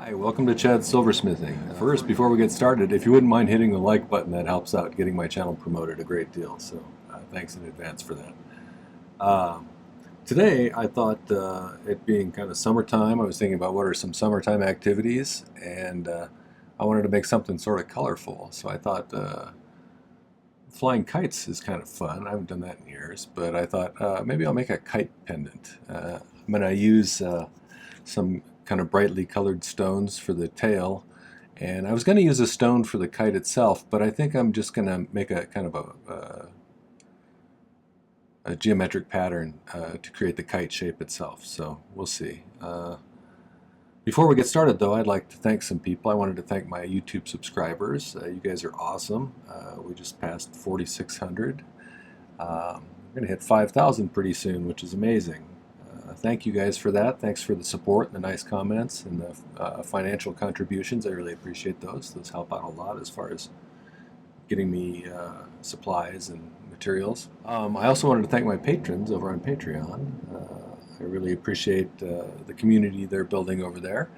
Hi, welcome to Chad's Silversmithing. First, before we get started, if you wouldn't mind hitting the like button, that helps out getting my channel promoted a great deal. So thanks in advance for that. Today, I thought it being kind of summertime, I was thinking about what are some summertime activities, and I wanted to make something sort of colorful. So I thought flying kites is kind of fun. I haven't done that in years, but I thought maybe I'll make a kite pendant. I'm going to use some kind of brightly colored stones for the tail, and I was going to use a stone for the kite itself, but I think I'm just going to make a kind of a geometric pattern to create the kite shape itself, so we'll see. Before we get started though, I'd like to thank some people. I wanted to thank my YouTube subscribers. You guys are awesome. We just passed 4,600. We're going to hit 5,000 pretty soon, which is amazing. Thank you guys for that. Thanks for the support and the nice comments and the financial contributions. I really appreciate those. Those help out a lot as far as getting me supplies and materials. I also wanted to thank my patrons over on Patreon. I really appreciate the community they're building over there.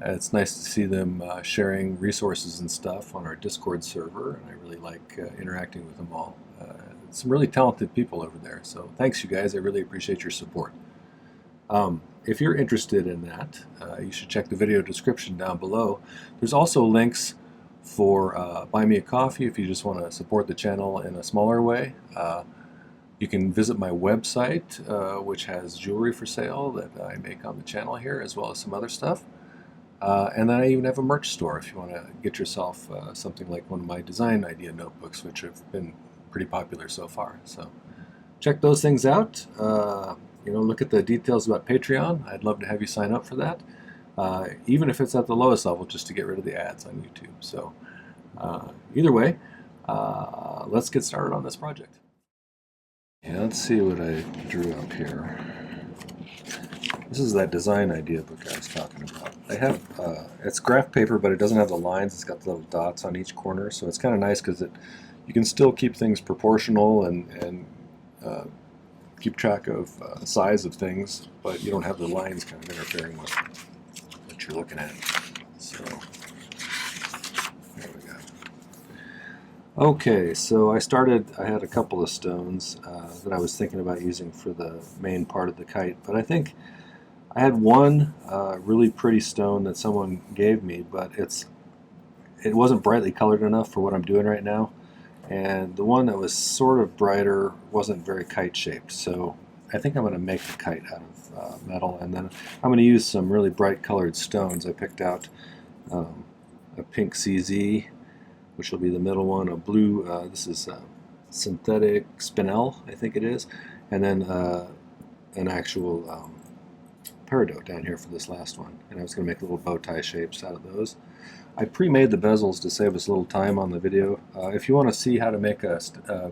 It's nice to see them sharing resources and stuff on our Discord server, and I really like interacting with them all. Some really talented people over there, so thanks you guys. I really appreciate your support. If you're interested in that, you should check the video description down below. There's also links for Buy Me a Coffee if you just want to support the channel in a smaller way. You can visit my website, which has jewelry for sale that I make on the channel here, as well as some other stuff. And then I even have a merch store if you want to get yourself something like one of my design idea notebooks, which have been pretty popular so far. So check those things out. Look at the details about Patreon. I'd love to have you sign up for that, even if it's at the lowest level, just to get rid of the ads on YouTube. So either way, let's get started on this project. Yeah, let's see what I drew up here. This is that design idea book I was talking about. I have it's graph paper, but it doesn't have the lines. It's got the little dots on each corner, so it's kind of nice because you can still keep things proportional and keep track of the size of things, but you don't have the lines kind of interfering with what you're looking at. So there we go. Okay, so I had a couple of stones that I was thinking about using for the main part of the kite, but I think I had one really pretty stone that someone gave me, but it wasn't brightly colored enough for what I'm doing right now. And the one that was sort of brighter wasn't very kite shaped, so I think I'm going to make the kite out of metal, and then I'm going to use some really bright colored stones. I picked out a pink CZ, which will be the middle one, a blue, this is synthetic Spinel, I think it is, and then an actual Peridot down here for this last one. And I was going to make little bow tie shapes out of those. I pre-made the bezels to save us a little time on the video. If you want to see how to make a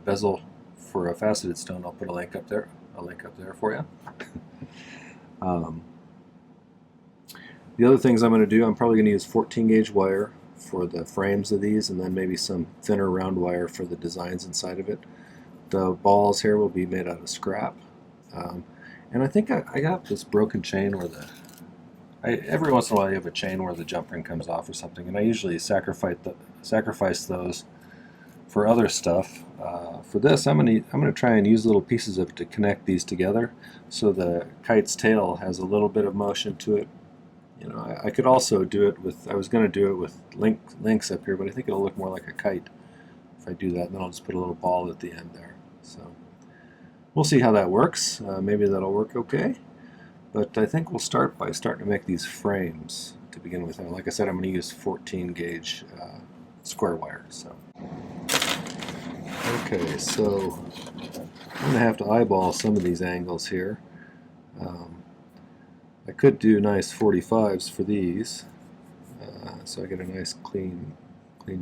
bezel for a faceted stone, I'll put a link up there. For you. The other things I'm going to do, I'm probably going to use 14 gauge wire for the frames of these, and then maybe some thinner round wire for the designs inside of it. The balls here will be made out of scrap. And I think I got this broken chain where every once in a while you have a chain where the jump ring comes off or something, and I usually sacrifice those for other stuff. For this, I'm gonna try and use little pieces of it to connect these together, so the kite's tail has a little bit of motion to it. I could also do it with. I was gonna do it with links up here, but I think it'll look more like a kite if I do that. And then I'll just put a little ball at the end there. So we'll see how that works. Maybe that'll work okay. But I think we'll start by starting to make these frames to begin with. And like I said, I'm going to use 14 gauge square wire. So, okay, so I'm going to have to eyeball some of these angles here. I could do nice 45s for these, so I get a nice clean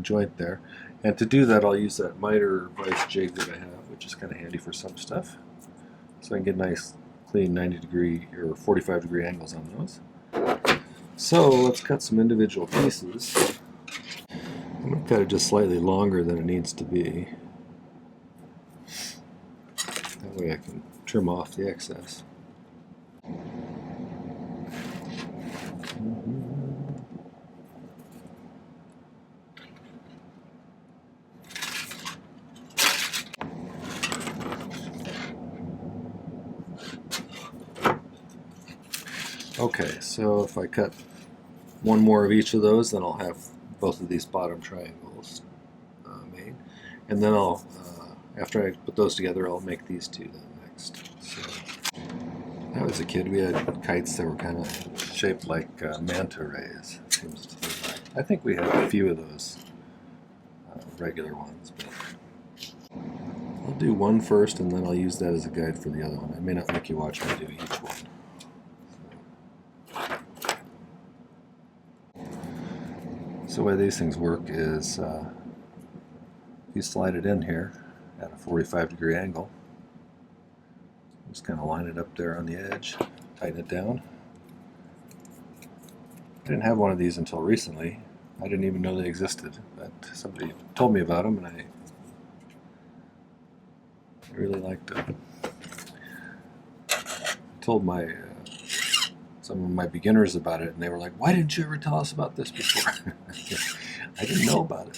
joint there. And to do that, I'll use that miter vice jig that I have, which is kind of handy for some stuff. So I can get nice clean 90 degree or 45 degree angles on those. So let's cut some individual pieces. I'm going to cut it just slightly longer than it needs to be. That way I can trim off the excess. Okay, so if I cut one more of each of those, then I'll have both of these bottom triangles made. And then I'll, after I put those together, I'll make these two then next. So, when I was a kid, we had kites that were kind of shaped like manta rays. Seems to be like. I think we had a few of those regular ones, but I'll do one first, and then I'll use that as a guide for the other one. I may not make you watch me do each one. So the way these things work is you slide it in here at a 45-degree angle. Just kind of line it up there on the edge, tighten it down. I didn't have one of these until recently. I didn't even know they existed, but somebody told me about them, and I really liked them. I told some of my beginners about it, and they were like, "Why didn't you ever tell us about this before?" I didn't know about it.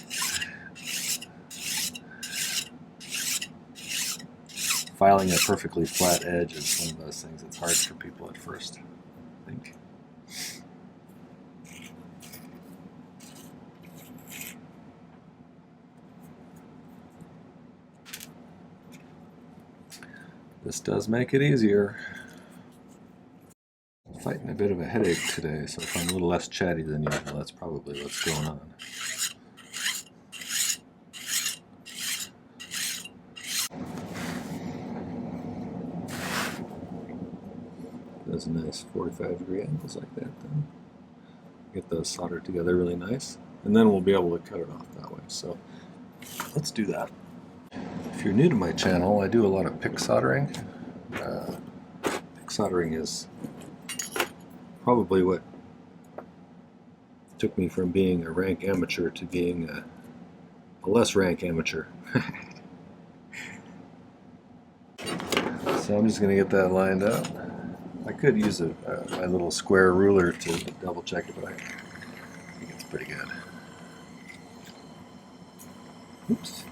Filing a perfectly flat edge is one of those things that's hard for people at first, I think. This does make it easier. I'm fighting a bit of a headache today, so if I'm a little less chatty than usual, that's probably what's going on. Those nice 45-degree angles like that then. Get those soldered together really nice, and then we'll be able to cut it off that way. So let's do that. If you're new to my channel, I do a lot of pick soldering. Pick soldering is probably what took me from being a rank amateur to being a less rank amateur. So I'm just going to get that lined up. I could use my little square ruler to double check it, but I think it's pretty good. Oops.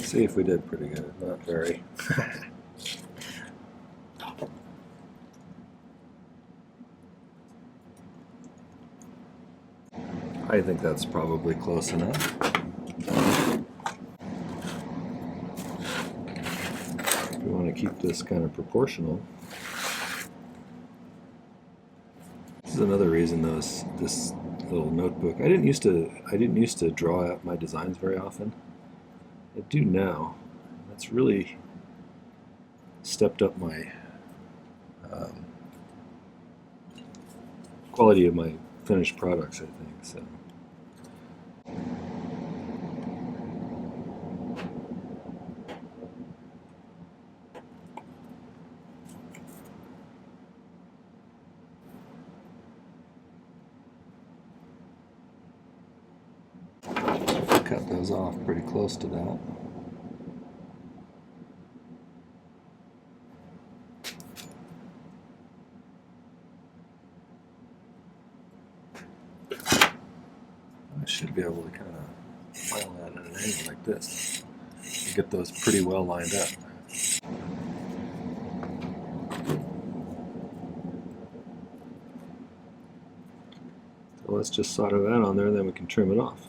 See if we did pretty good. Not very. I think that's probably close enough. We want to keep this kind of proportional. This is another reason this little notebook. I didn't used to draw out my designs very often. I do now. That's really stepped up my quality of my finished products, I think. So. Cut those off pretty close to that. I should be able to kind of file that at an angle like this and get those pretty well lined up. So let's just solder that on there, and then we can trim it off.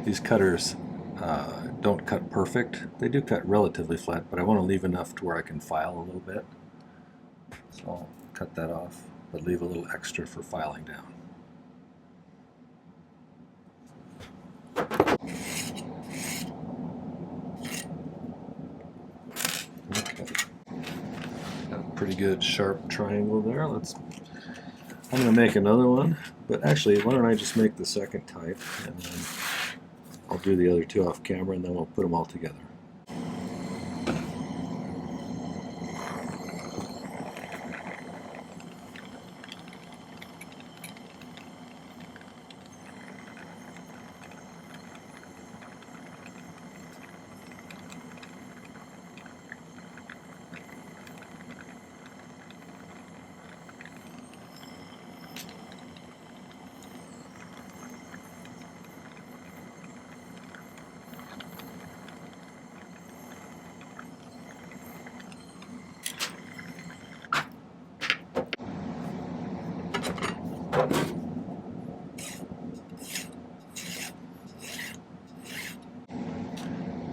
These cutters don't cut perfect. They do cut relatively flat, but I want to leave enough to where I can file a little bit. So cut that off, but leave a little extra for filing down. Okay. Got a pretty good sharp triangle there. I'm going to make another one, but actually, why don't I just make the second type, and then I'll do the other two off camera, and then we'll put them all together.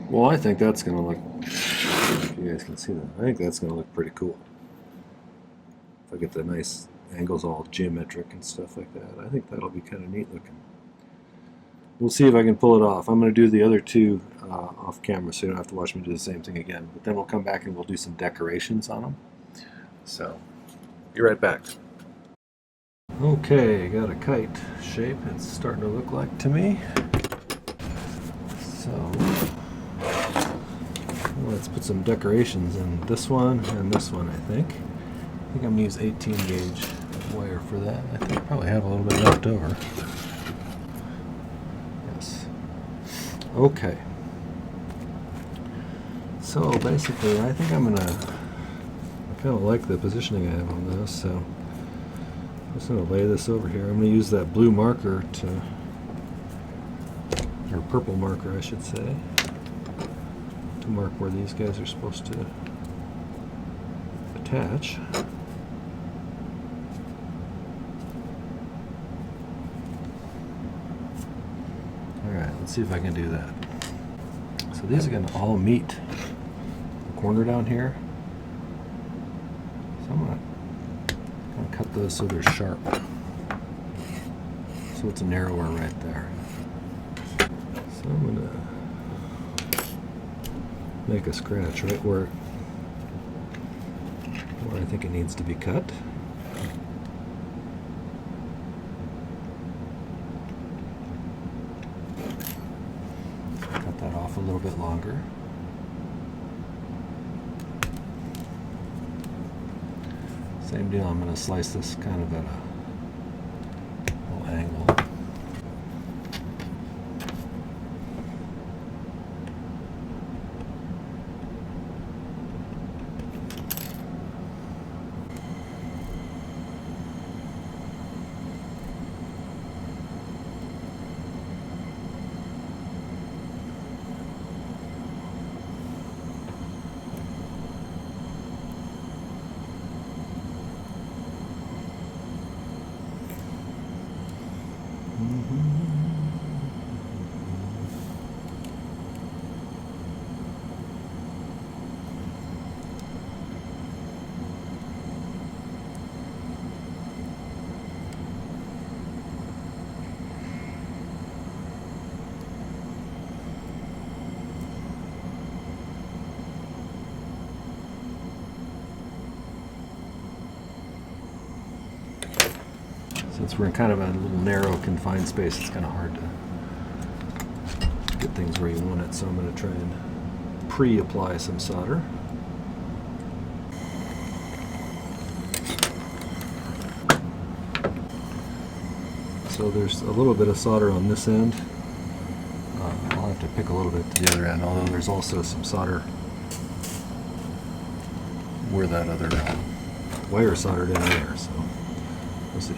Well, I think that's going to look, if you guys can see that, I think that's going to look pretty cool. If I get the nice angles all geometric and stuff like that, I think that'll be kind of neat looking. We'll see if I can pull it off. I'm going to do the other two off camera so you don't have to watch me do the same thing again. But then we'll come back and we'll do some decorations on them. So, be right back. Okay, got a kite shape it's starting to look like to me. So, let's put some decorations in this one and this one, I think. I'm going to use 18 gauge wire for that. I think I probably have a little bit left over. Yes. Okay. So basically, I think I kind of like the positioning I have on this, so I'm just going to lay this over here. I'm going to use that blue marker or purple marker, I should say, to mark where these guys are supposed to attach. Alright, let's see if I can do that. So these are going to all meet the corner down here. So I'm going to cut those so they're sharp. So it's narrower right there. So I'm going to make a scratch right where I think it needs to be cut. Cut that off a little bit longer. Same deal, I'm going to slice this kind of at a little angle. Since we're in kind of a little narrow confined space, it's kind of hard to get things where you want it, so I'm going to try and pre-apply some solder. So there's a little bit of solder on this end. I'll have to pick a little bit to the other end, although there's also some solder where that other wire soldered in there, so we'll see.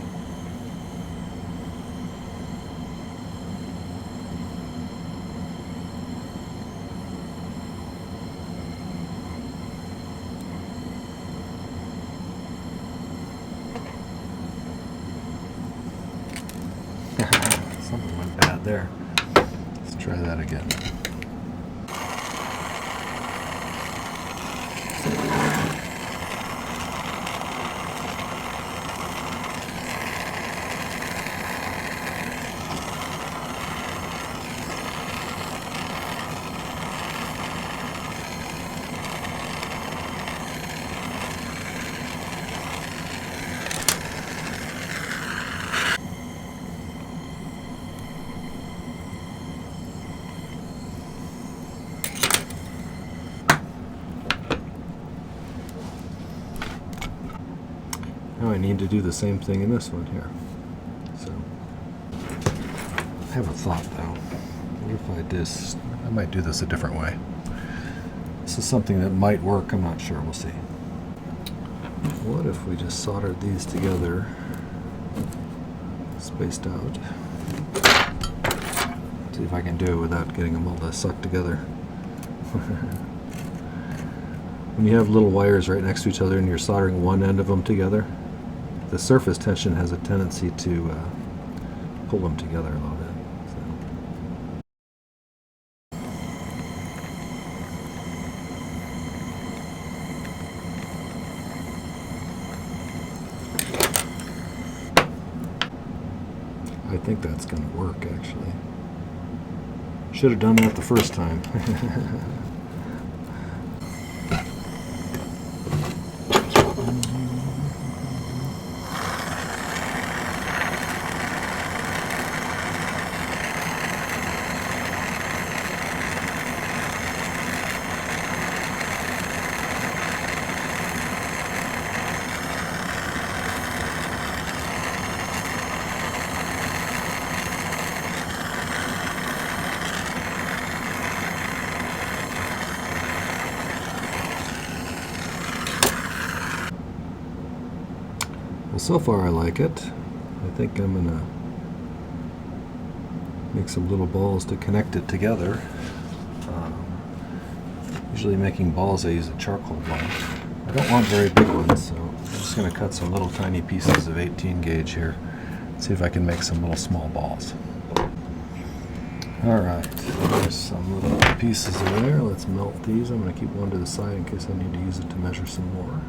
Something went bad there. Let's try that again. need to do the same thing in this one here. So, I have a thought though. What if I might do this a different way. This is something that might work, I'm not sure, we'll see. What if we just soldered these together, spaced out? See if I can do it without getting them all to suck together. When you have little wires right next to each other and you're soldering one end of them together, the surface tension has a tendency to pull them together a little bit. I think that's going to work, actually. Should have done that the first time. Well, so far I like it. I think I'm going to make some little balls to connect it together. Usually making balls I use a charcoal ball. I don't want very big ones, so I'm just going to cut some little tiny pieces of 18 gauge here. See if I can make some little small balls. Alright, there's some little pieces in there. Let's melt these. I'm going to keep one to the side in case I need to use it to measure some more.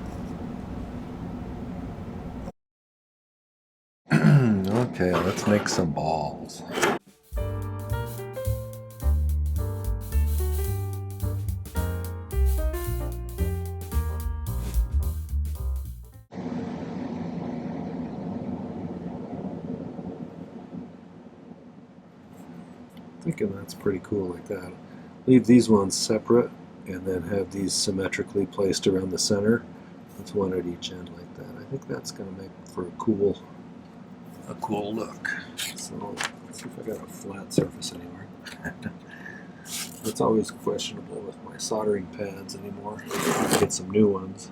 Okay, let's make some balls. Thinking that's pretty cool like that. Leave these ones separate and then have these symmetrically placed around the center. That's one at each end like that. I think that's going to make for a cool look. So let's see if I got a flat surface anywhere. It's always questionable with my soldering pads anymore. Let's get some new ones.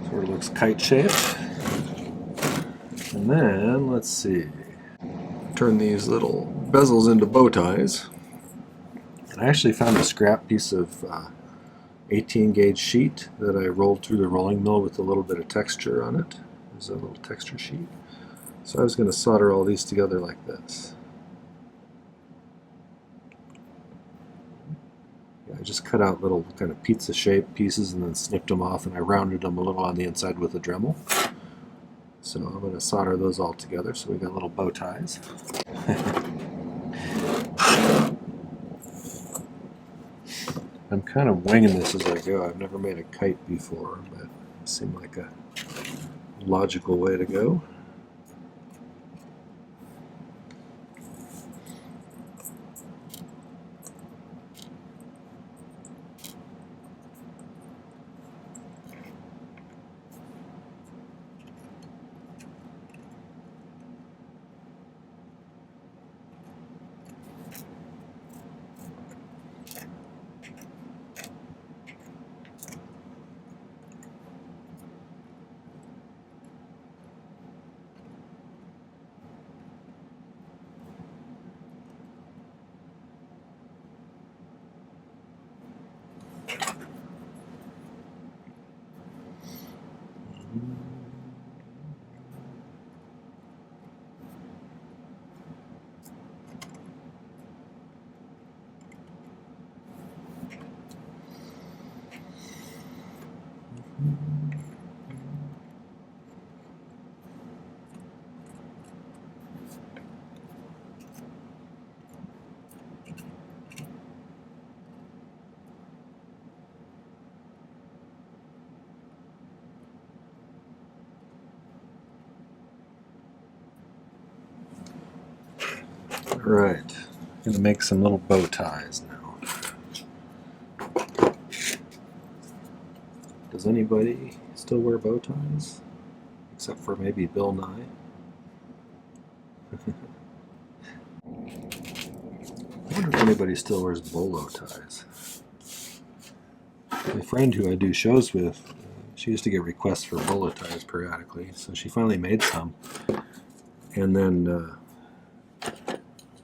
Sort of looks kite shaped. And then let's see. Turn these little bezels into bow ties. And I actually found a scrap piece of 18 gauge sheet that I rolled through the rolling mill with a little bit of texture on it. There's a little texture sheet. So I was going to solder all these together like this. I just cut out little kind of pizza shaped pieces and then snipped them off, and I rounded them a little on the inside with a Dremel. So I'm going to solder those all together so we got little bow ties. I'm kind of winging this as I go. I've never made a kite before, but it seemed like a logical way to go. Right, I'm going to make some little bow ties now. Does anybody still wear bow ties? Except for maybe Bill Nye. I wonder if anybody still wears bolo ties. My friend who I do shows with, she used to get requests for bolo ties periodically, so she finally made some. And then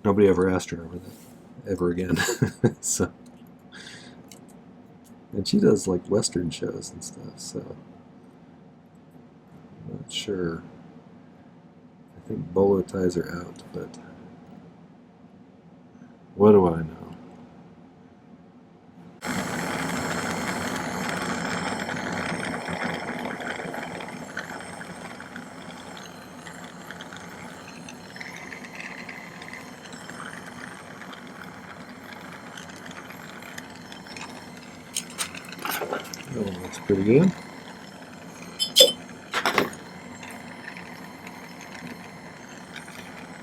nobody ever asked her ever again. So, and she does like Western shows and stuff, so I'm not sure. I think bolo ties are out, but what do I know? Oh, that's pretty good.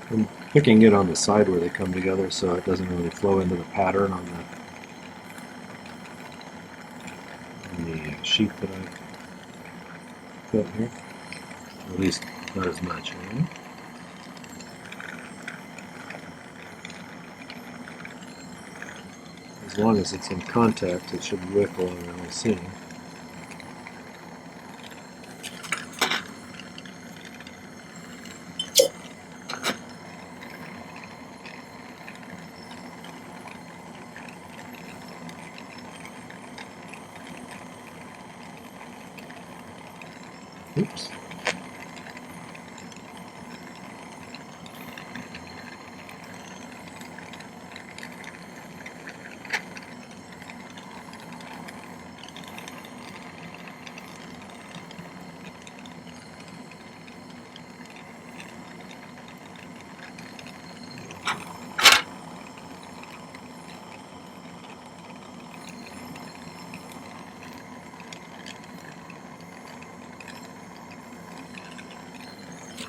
I'm picking it on the side where they come together so it doesn't really flow into the pattern on the sheet that I cut here. At least not as much, right? As long as it's in contact, it should wick along the whole seam. Oops.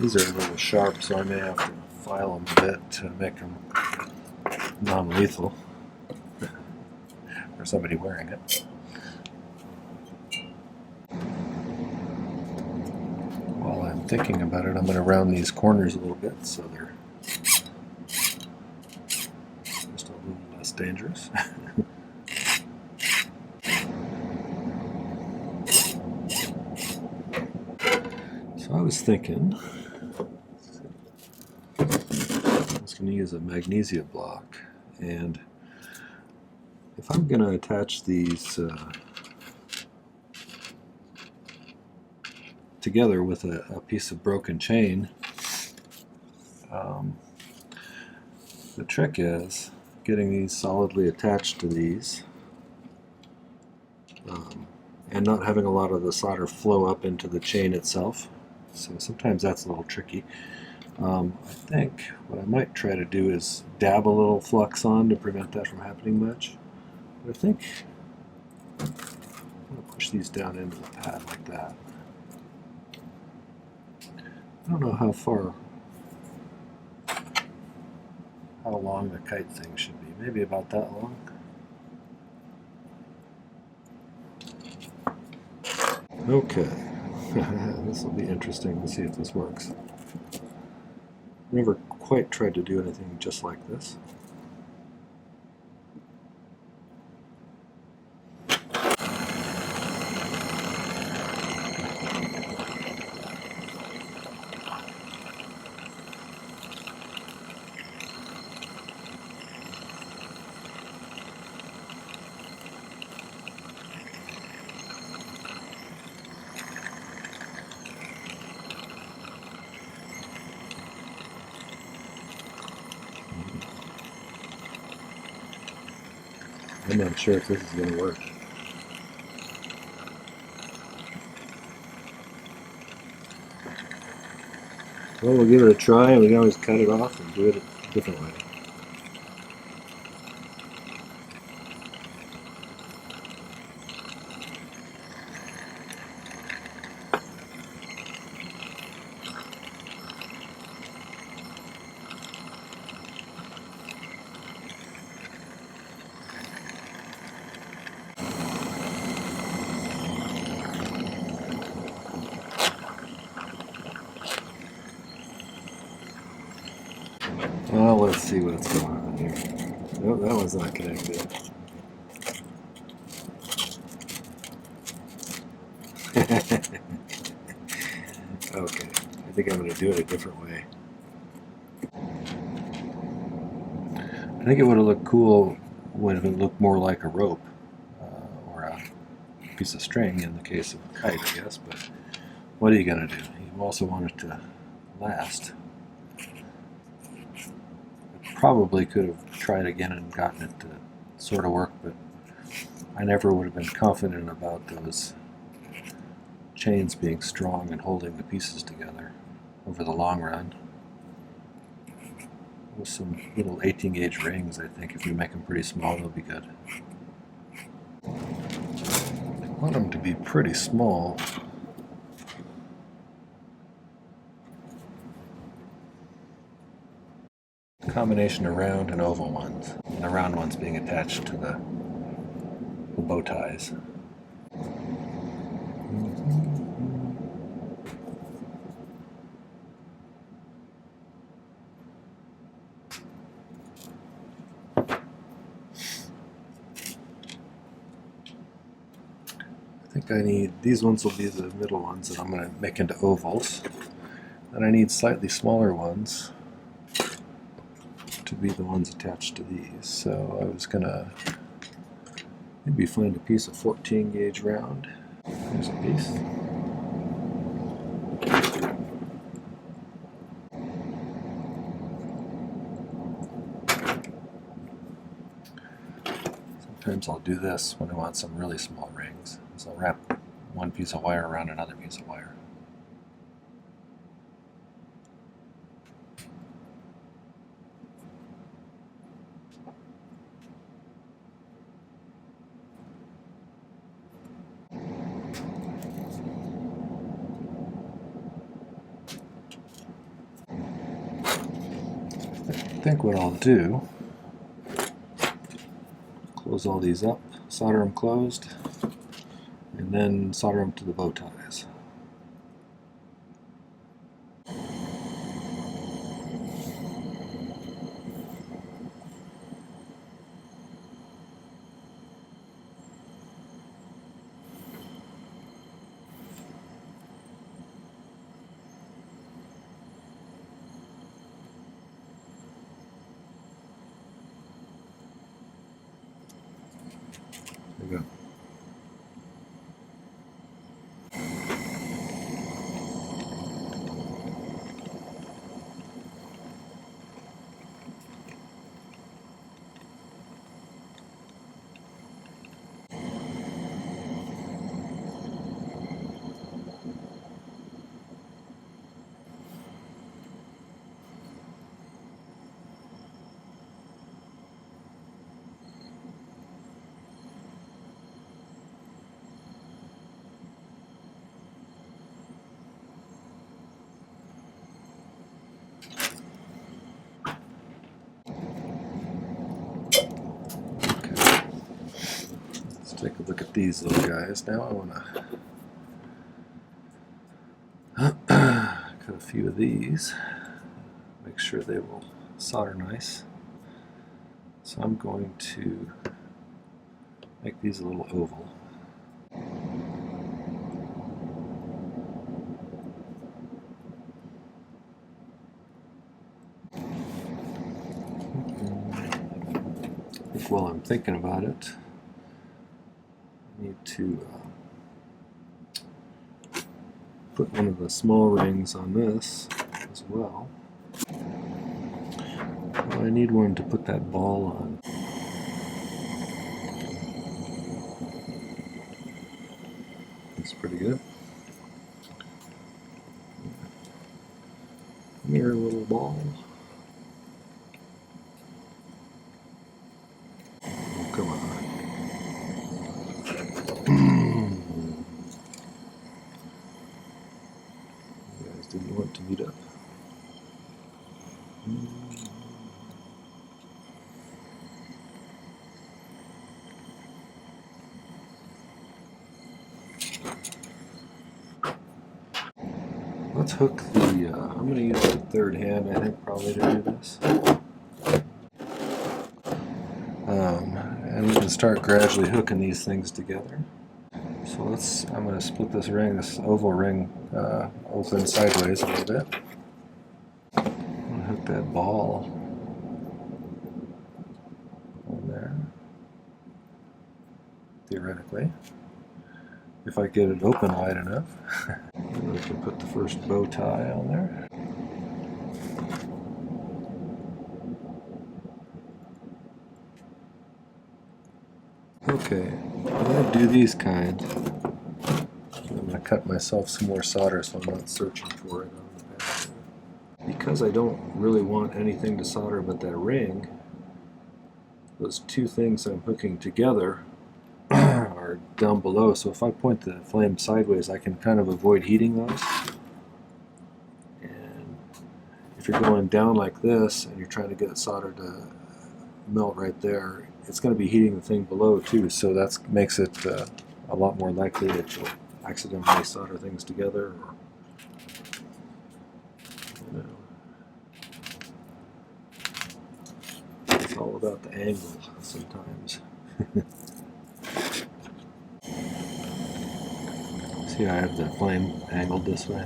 These are a little sharp, so I may have to file them a bit to make them non-lethal for somebody wearing it. While I'm thinking about it, I'm going to round these corners a little bit so they're just a little less dangerous. So I was thinking I was going to use a magnesia block, and if I'm going to attach these together with a piece of broken chain, the trick is getting these solidly attached to these and not having a lot of the solder flow up into the chain itself. So sometimes that's a little tricky. I think what I might try to do is dab a little flux on to prevent that from happening much. But I think I'm going to push these down into the pad like that. I don't know how long the kite thing should be. Maybe about that long. Okay. This will be interesting to see if this works. Never quite tried to do anything just like this. I'm not sure if this is going to work. Well, we'll give it a try, and we can always cut it off and do it a different way. Well, let's see what's going on here. Nope, that one's not connected. Okay, I think I'm going to do it a different way. I think it would have looked cool if it looked more like a rope or a piece of string in the case of a kite, I guess, but what are you going to do? You also want it to last. Probably could have tried again and gotten it to sort of work, but I never would have been confident about those chains being strong and holding the pieces together over the long run. With some little 18 gauge rings, I think if you make them pretty small, they'll be good. I want them to be pretty small. A combination of round and oval ones, and the round ones being attached to the bow ties. I think I need, these ones will be the middle ones that I'm going to make into ovals. And I need slightly smaller ones to be the ones attached to these. So I was going to maybe find a piece of 14 gauge round. There's a piece. Sometimes I'll do this when I want some really small rings. So I'll wrap one piece of wire around another piece of wire. I think what I'll do, close all these up, solder them closed, and then solder them to the bow ties. There we go. Take a look at these little guys. Now I want to cut a few of these, make sure they will solder nice. So I'm going to make these a little oval. I think while I'm thinking about it, I need to put one of the small rings on this as well. Well, I need one to put that ball on. That's pretty good. Come here, little ball. Oh, come on. You guys didn't want to meet up. Let's hook the, I'm going to use the third hand, I think, probably to do this. And we can start gradually hooking these things together. So I'm going to split this ring, this oval ring, open sideways a little bit. I'm going to hook that ball on there, theoretically. If I get it open wide enough. I can put the first bow tie on there. Okay, when I do these kinds, I'm going to cut myself some more solder so I'm not searching for it on the back. Because I don't really want anything to solder but that ring, those two things I'm hooking together are down below, so if I point the flame sideways I can kind of avoid heating those. And if you're going down like this and you're trying to get solder to melt right there, it's going to be heating the thing below too, so that makes it a lot more likely that you'll accidentally solder things together, or you know, it's all about the angle sometimes. See, I have the flame angled this way.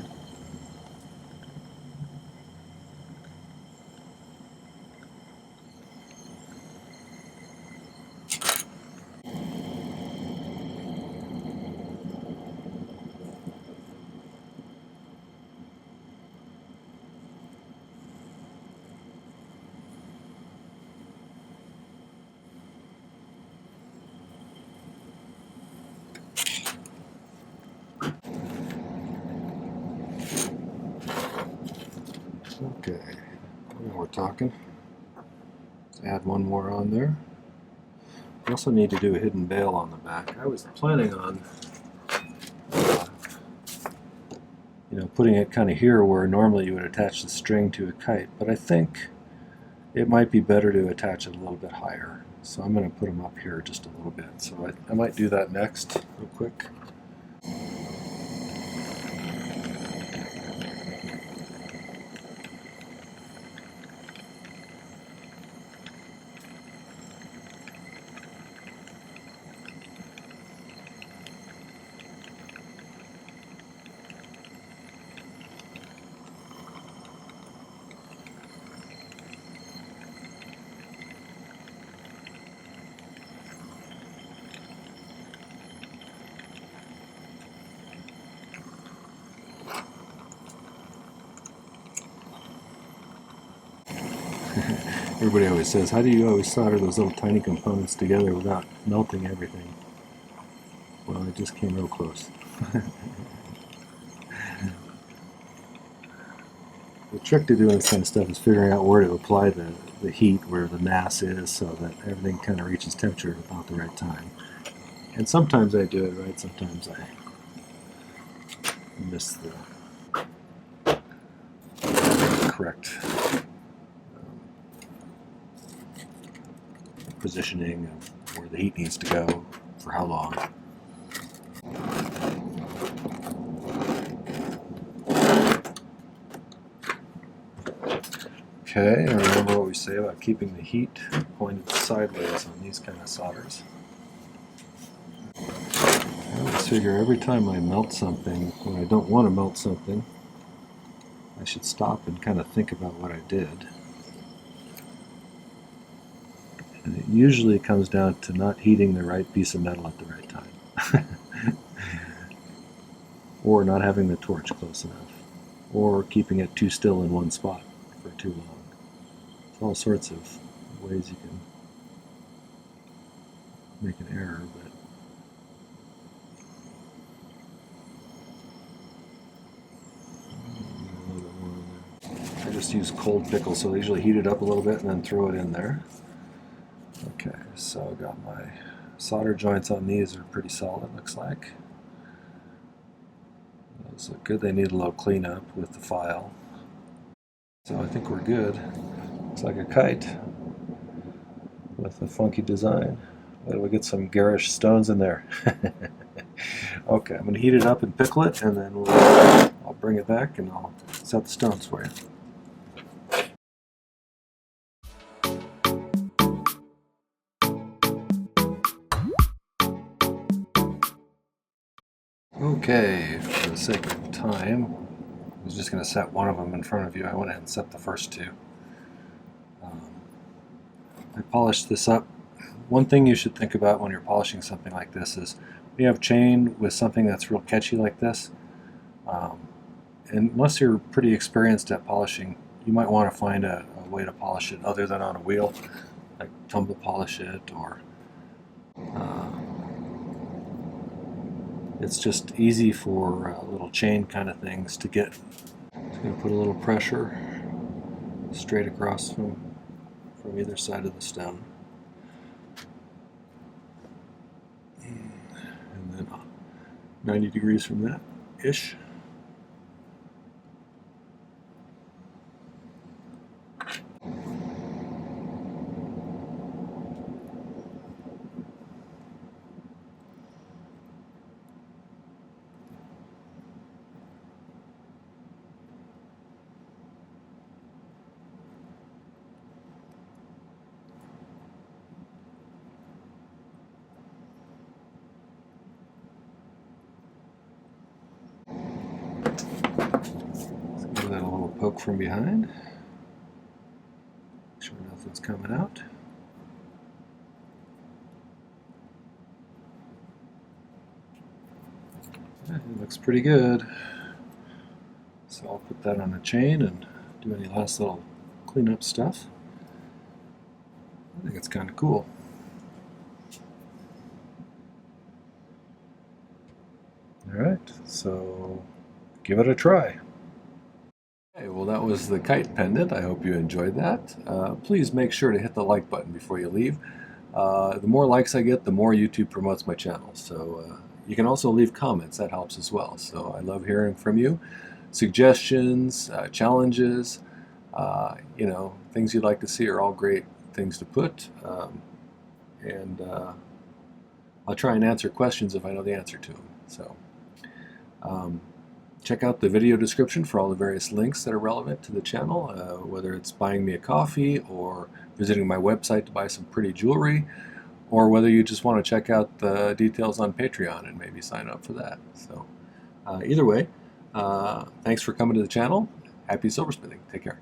Okay, now we're talking. Let's add one more on there. We also need to do a hidden bail on the back. I was planning on putting it kind of here where normally you would attach the string to a kite, but I think it might be better to attach it a little bit higher. So I'm going to put them up here just a little bit. So I might do that next real quick. Everybody always says, how do you always solder those little tiny components together without melting everything? Well, I just came real close. The trick to doing this kind of stuff is figuring out where to apply the heat, where the mass is, so that everything kind of reaches temperature at about the right time. And sometimes I do it right, sometimes I miss the correct positioning of where the heat needs to go. for how long. Okay, and remember what we say about keeping the heat pointed sideways on these kind of solders. I always figure every time I melt something, when I don't want to melt something, I should stop and kind of think about what I did. And it usually comes down to not heating the right piece of metal at the right time. Or not having the torch close enough. Or keeping it too still in one spot for too long. There's all sorts of ways you can make an error, but I just use cold pickle, so I usually heat it up a little bit and then throw it in there. Okay, so I've got my solder joints on these are pretty solid, looks like. Those look good. They need a little cleanup with the file. So I think we're good. Looks like a kite with a funky design. Wait till we get some garish stones in there. Okay, I'm going to heat it up and pickle it, and then I'll bring it back and I'll set the stones for you. Okay, for the sake of time, I was just going to set one of them in front of you. I went ahead and set the first two. I polished this up. One thing you should think about when you're polishing something like this is when you have chain with something that's real catchy like this, and unless you're pretty experienced at polishing, you might want to find a way to polish it other than on a wheel, like tumble polish it, or it's just easy for little chain kind of things to get. Just going to put a little pressure straight across from either side of the stone. And then 90 degrees from that-ish. Give that a little poke from behind. Make sure nothing's coming out. Yeah, it looks pretty good. So I'll put that on a chain and do any last little cleanup stuff. I think it's kind of cool. Alright, so give it a try. Okay, well, that was the kite pendant. I hope you enjoyed that. Please make sure to hit the like button before you leave. The more likes I get, the more YouTube promotes my channel. So you can also leave comments. That helps as well. So I love hearing from you. Suggestions, challenges, you know, things you'd like to see are all great things to put. And I'll try and answer questions if I know the answer to them. So check out the video description for all the various links that are relevant to the channel, whether it's buying me a coffee or visiting my website to buy some pretty jewelry, or whether you just want to check out the details on Patreon and maybe sign up for that. So either way, thanks for coming to the channel. Happy silversmithing. Take care.